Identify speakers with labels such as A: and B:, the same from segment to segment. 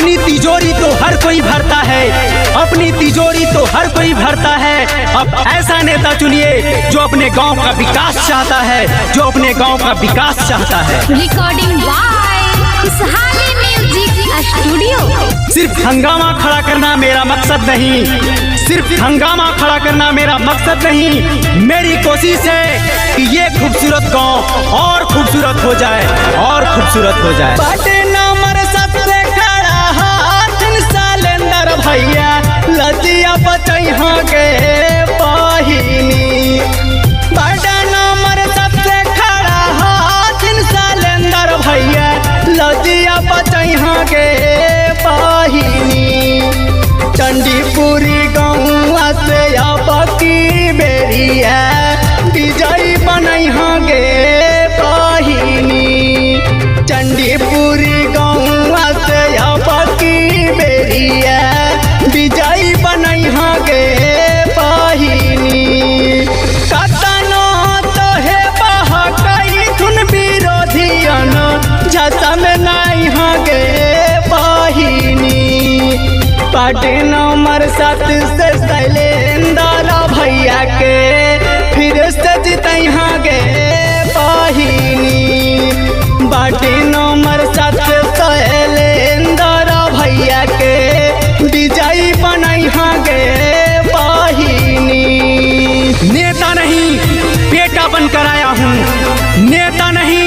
A: अपनी तिजोरी तो हर कोई भरता है, अपनी तिजोरी तो हर कोई भरता है। अब ऐसा नेता चुनिए जो अपने गांव का विकास चाहता है, जो अपने गांव का विकास चाहता है।
B: रिकॉर्डिंग बाय खुशहाली म्यूजिक स्टूडियो।
A: सिर्फ हंगामा खड़ा करना मेरा मकसद नहीं, सिर्फ हंगामा खड़ा करना मेरा मकसद नहीं। मेरी कोशिश है कि ये खूबसूरत गांव और खूबसूरत हो जाए, और खूबसूरत हो जाए। भैया लजिया बचैहा के बहिनी बड़ा नंबर सबसे खड़ा हाथिन सालेंदर भैया लजिया बचैहा के बहिनी। चंडीपुरी गौवा से अब की बेरी है विजयी बनैहा के बहिनी। चंडीपुरी गौवा से अब की बेरी है विजयी बनैहा गे बहिनी। कतनो तो हे बहकई थुन विरोधियन झसा में नैहा गे बहिनी। पार्टी नंबर 7 से शैलेंदर भैया के फिर से जितैहा गे बहिनी। पार्टी नंबर 7 शैलेंदर भैया के विजयी बनैहा गे बहिनी। नेता नहीं बेटा बनकर आया हूँ, नेता नहीं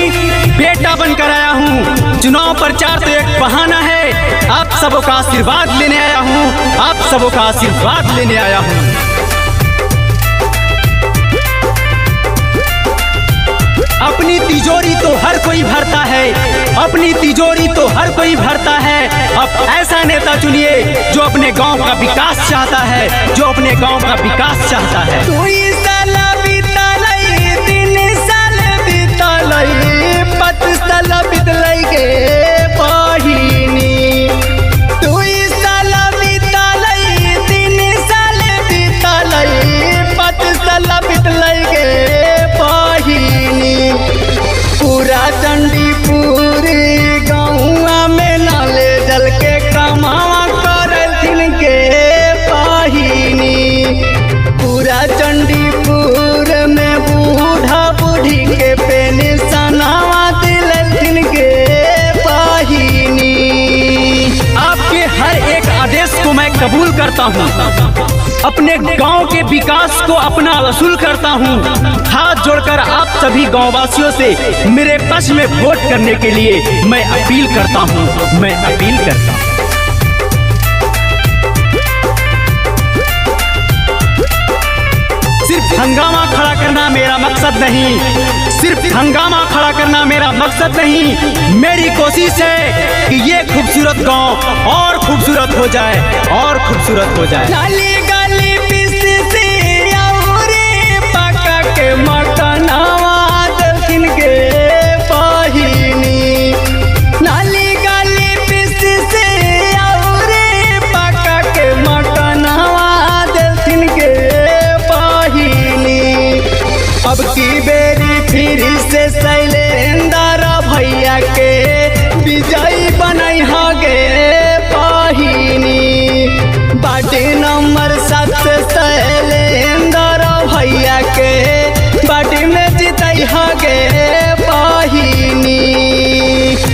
A: बेटा बनकर आया हूँ। चुनाव प्रचार तो एक बहाना है, आप सबों का आशीर्वाद लेने आया हूँ, आप सबों का आशीर्वाद लेने आया हूँ। अपनी तिजोरी तो हर कोई भरता है, अपनी तिजोरी तो हर कोई भरता है। अब ऐसा नेता चुनिए जो अपने गांव का विकास चाहता है, जो अपने गांव का विकास चाहता है। 2 साल बीतलई, 3 साल बीतलई, 5 साल बीतलई गे बहिनी। 2 साल बीतलई, 3 साल बीतलई, 5 साल बीतलई गे बहिनी। पूरा चंडीपुर गाँव में नाले जल के कमावा करथिन के बहिनी। पूरा चंडीपुर में बूढ़ा बूढ़ी के पेंशनवा दिलथिन के बहिनी। आपके हर एक आदेश को मैं कबूल करता हूँ, अपने गांव के विकास को अपना वसूल करता हूं। हाथ जोड़कर आप सभी गांववासियों से मेरे पक्ष में वोट करने के लिए मैं अपील करता हूं, मैं अपील करता हूं। सिर्फ हंगामा खड़ा करना मेरा मकसद नहीं, सिर्फ हंगामा खड़ा करना मेरा मकसद नहीं। मेरी कोशिश है कि ये खूबसूरत गांव और खूबसूरत हो जाए, और खूबसूरत हो जाए। के मटनवा दलखिन के बहिनी। नाली गाली पिस से औरे पका के मटनवा दलखिन के बहिनी। अब की बेरी फिर से शैलेंदर भैया के विजयी बनैहा गे बहिनी। पार्टी नंबर 7 शैलेंदर भैया के पार्टी में जितैहा गे बहिनी।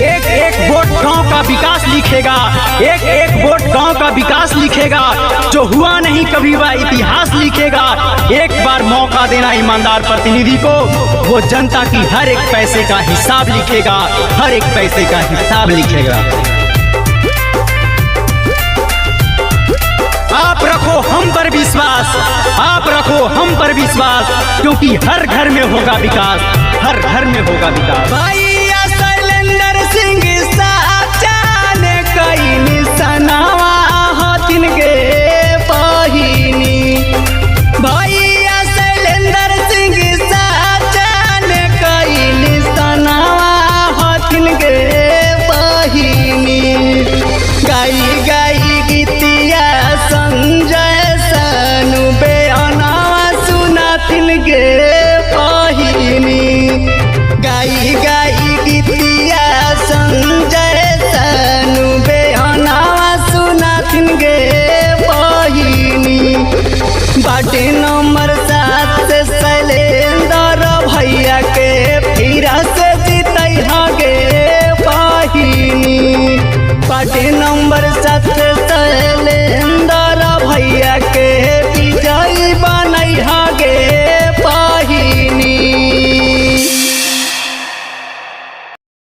A: एक एक वोट गांव का विकास लिखेगा, एक एक वोट गांव का विकास लिखेगा। जो हुआ नहीं कभी वह इतिहास लिखेगा। एक बार मौका देना ईमानदार प्रतिनिधि को, वो जनता की हर एक पैसे का हिसाब लिखेगा, हर एक पैसे का हिसाब लिखेगा। आप रखो हम पर विश्वास, आप रखो हम पर विश्वास, क्योंकि हर घर में होगा विकास, हर घर में होगा विकास। भैया शैलेंदर सिंह साचा ने कई निशानवा हाथिन गे बहिनी। भैया शैलेंदर सिंह साचा ने कई निशानवा हाथिन गे बहिनी। गाई गाई गीतिया संजय सनु बेअनवा सुनाथिन गे बहिनी। गाई गाई गीतिया संजय सनु बेअनवा बाटे